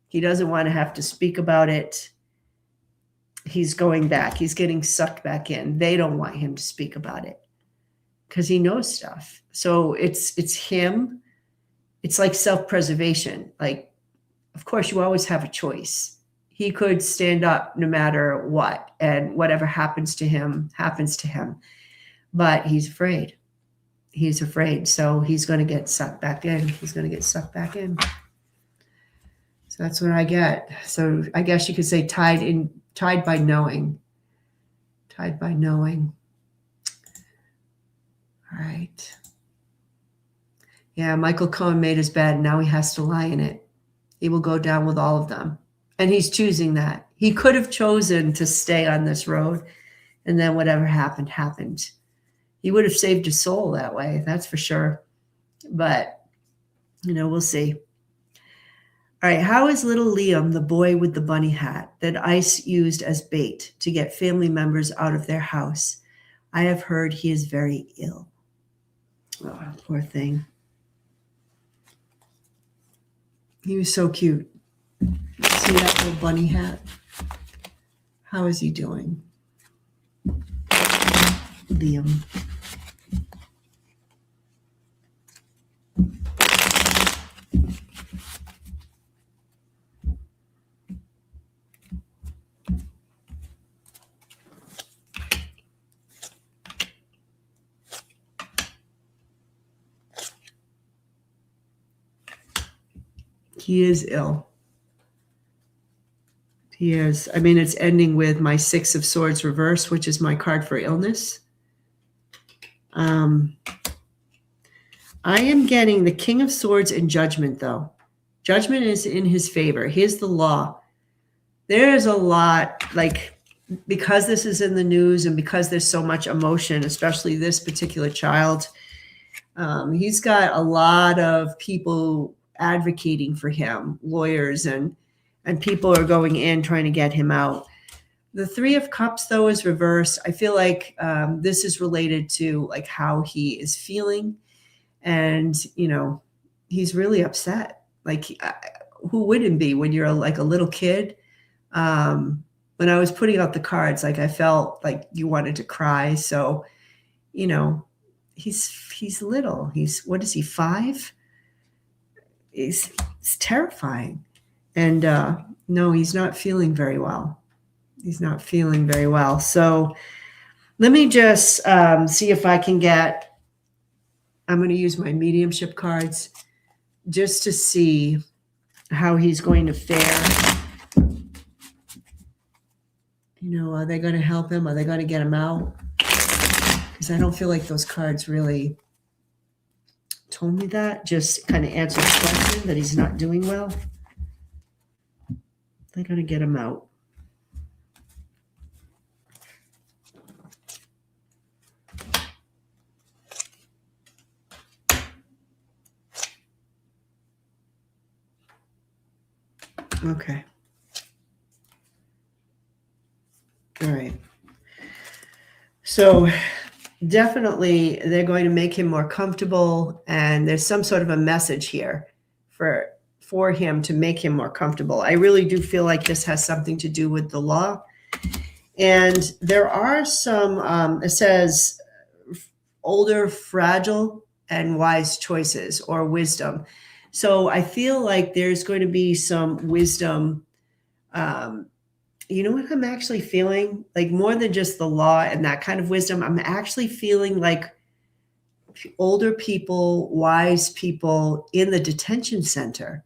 S1: He doesn't want to have to speak about it. He's going back. He's getting sucked back in. They don't want him to speak about it because he knows stuff. So it's him. It's like self-preservation. Like, of course, you always have a choice. He could stand up no matter what, and whatever happens to him, happens to him. But he's afraid. He's afraid. So he's going to get sucked back in. He's going to get sucked back in. So that's what I get. So I guess you could say tied by knowing. Tied by knowing. All right. Yeah, Michael Cohen made his bed. Now he has to lie in it. He will go down with all of them. And he's choosing that. He could have chosen to stay on this road, and then whatever happened, happened. He would have saved his soul that way, that's for sure. But, we'll see. All right, how is little Liam the boy with the bunny hat that ICE used as bait to get family members out of their house? I have heard he is very ill. Oh, poor thing. He was so cute. See that little bunny hat? How is he doing? Liam. He is ill. He is. I mean, it's ending with my Six of Swords reverse, which is my card for illness. I am getting the King of Swords and Judgment, though. Judgment is in his favor. Here's the law. There is a lot, like, because this is in the news and because there's so much emotion, especially this particular child, he's got a lot of people advocating for him, lawyers, and people are going in trying to get him out. The Three of Cups, though, is reversed. I feel like this is related to like how he is feeling, and he's really upset. Like, who wouldn't be when you're like a little kid? When I was putting out the cards, like I felt like you wanted to cry. So, he's little. What is he, 5? It's terrifying. And no, he's not feeling very well. He's not feeling very well. So let me just see if I can get, I'm going to use my mediumship cards just to see how he's going to fare. Are they going to help him? Are they going to get him out? Because I don't feel like those cards really told me that. Just kind of answered the question that he's not doing well. They're going to get him out. Okay. All right. So definitely they're going to make him more comfortable, and there's some sort of a message here for him to make him more comfortable. I really do feel like this has something to do with the law. And there are some, it says older, fragile and wise choices or wisdom. So I feel like there's going to be some wisdom. You know what I'm actually feeling? Like more than just the law and that kind of wisdom, I'm actually feeling like older people, wise people in the detention center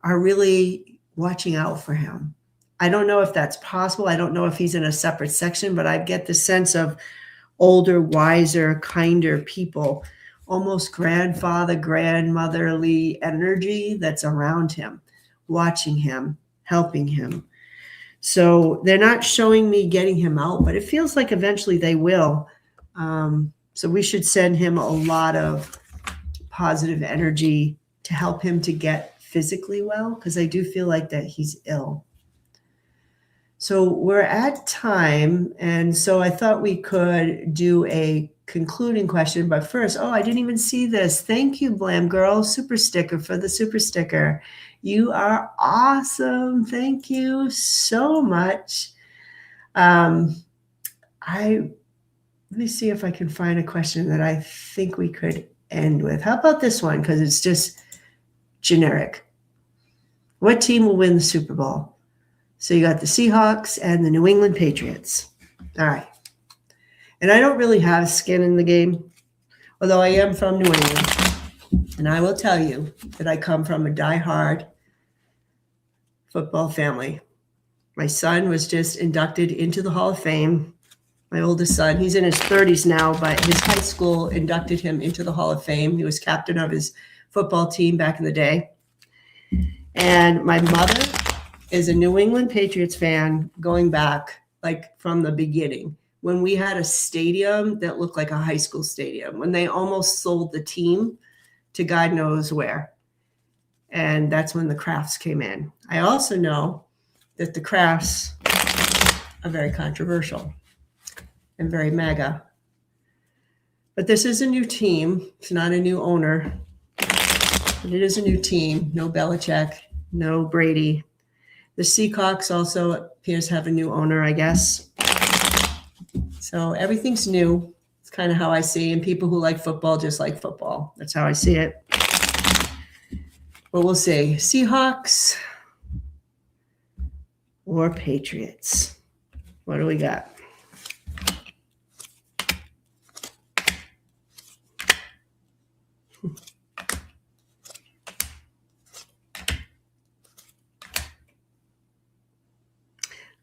S1: are really watching out for him. I don't know if that's possible. I don't know if he's in a separate section, but I get the sense of older, wiser, kinder people, almost grandfather, grandmotherly energy that's around him, watching him, helping him. So they're not showing me getting him out, but it feels like eventually they will. So we should send him a lot of positive energy to help him to get physically well, because I do feel like that he's ill. So we're at time, and so I thought we could do a concluding question. But first, I didn't even see this. Thank you, Blam Girl, super sticker for the super sticker. You are awesome. Thank you so much. Let me see if I can find a question that I think we could end with. How about this one? Because it's just generic. What team will win the Super Bowl? So you got the Seahawks and the New England Patriots. All right. And I don't really have skin in the game, although I am from New England. And I will tell you that I come from a diehard football family. My son was just inducted into the Hall of Fame. My oldest son, he's in his 30s now, but his high school inducted him into the Hall of Fame. He was captain of his football team back in the day. And my mother is a New England Patriots fan going back like from the beginning, when we had a stadium that looked like a high school stadium, when they almost sold the team to God knows where. And that's when the Crafts came in. I also know that the Crafts are very controversial and very MAGA. But this is a new team. It's not a new owner, but it is a new team. No Belichick, no Brady. The Seahawks also appears to have a new owner, I guess. So everything's new. It's kind of how I see it. And people who like football just like football. That's how I see it. But we'll see. Seahawks or Patriots? What do we got?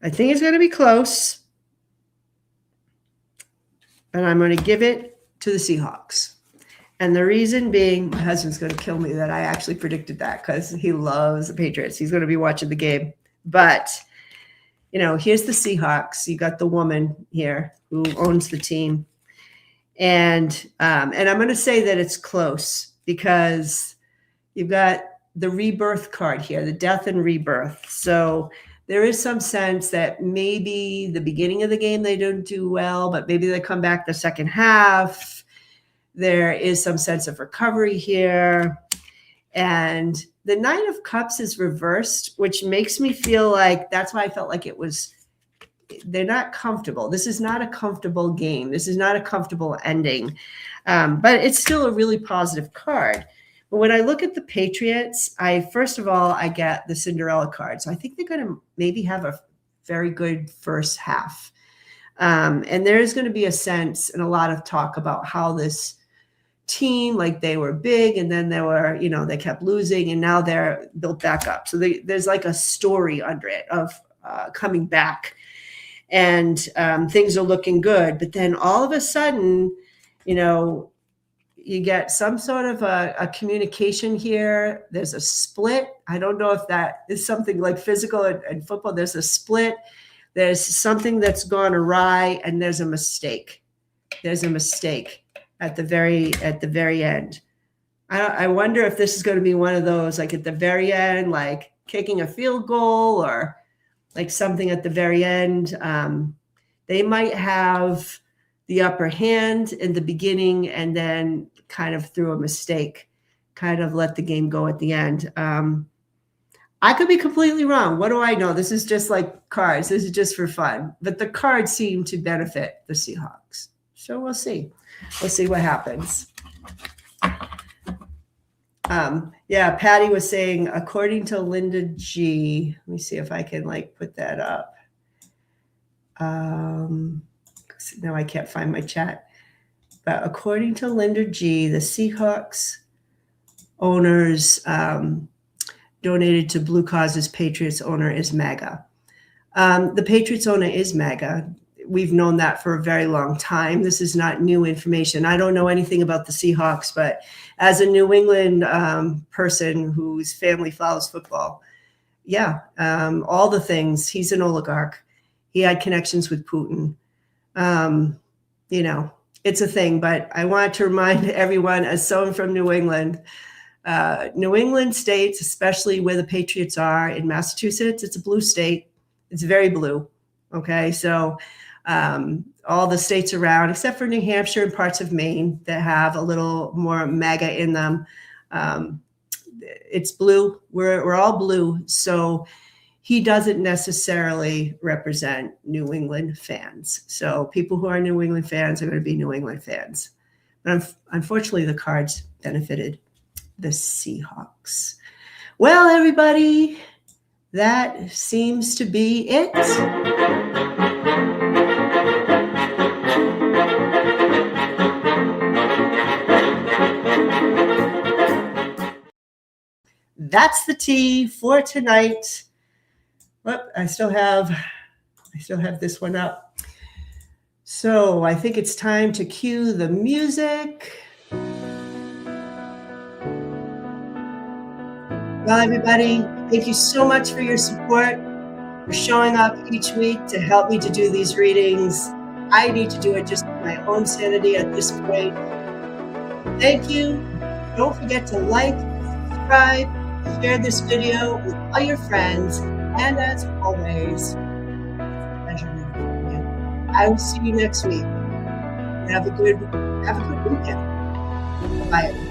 S1: I think it's going to be close, but I'm going to give it to the Seahawks. And the reason being, my husband's going to kill me that I actually predicted that, because he loves the Patriots. He's going to be watching the game. But, here's the Seahawks. You got the woman here who owns the team. And I'm going to say that it's close because you've got the rebirth card here, the death and rebirth. So there is some sense that maybe the beginning of the game they don't do well, but maybe they come back the second half. There is some sense of recovery here. And the Knight of Cups is reversed, which makes me feel like that's why I felt like they're not comfortable. This is not a comfortable game. This is not a comfortable ending. But it's still a really positive card. But when I look at the Patriots, first of all, I get the Cinderella card. So I think they're going to maybe have a very good first half. And there is going to be a sense and a lot of talk about how this team, like they were big and then they kept losing and now they're built back up. So there's like a story under it of coming back and things are looking good. But then all of a sudden, you get some sort of a communication here. There's a split. I don't know if that is something like physical and football. There's a split. There's something that's gone awry, and there's a mistake. There's a mistake at the very end. I wonder if this is going to be one of those, like at the very end, like kicking a field goal or like something at the very end. They might have the upper hand in the beginning and then kind of through a mistake, kind of let the game go at the end. I could be completely wrong. What do I know? This is just like cards. This is just for fun. But the cards seem to benefit the Seahawks. So we'll see. We'll see what happens. Yeah, Patty was saying, according to Linda G, let me see if I can like put that up. Now I can't find my chat. But according to Linda G, the Seahawks owners donated to Blue Causes. Patriots owner is MAGA. The Patriots owner is MAGA. We've known that for a very long time. This is not new information. I don't know anything about the Seahawks, but as a New England person whose family follows football, yeah, all the things. He's an oligarch. He had connections with Putin. You know, it's a thing, but I want to remind everyone, as someone from New England states, especially where the Patriots are in Massachusetts, it's a blue state. It's very blue. Okay. So all the states around, except for New Hampshire and parts of Maine that have a little more MAGA in them, it's blue. We're all blue. So he doesn't necessarily represent New England fans. So people who are New England fans are going to be New England fans. But unfortunately, the Cards benefited the Seahawks. Well, everybody, that seems to be it. That's the tea for tonight. Well, I still have this one up. So I think it's time to cue the music. Well, everybody, thank you so much for your support, for showing up each week to help me to do these readings. I need to do it just for my own sanity at this point. Thank you. Don't forget to like, subscribe, share this video with all your friends, and as always, it's a pleasure meeting you. I will see you next week. Have a good weekend. Bye, everybody.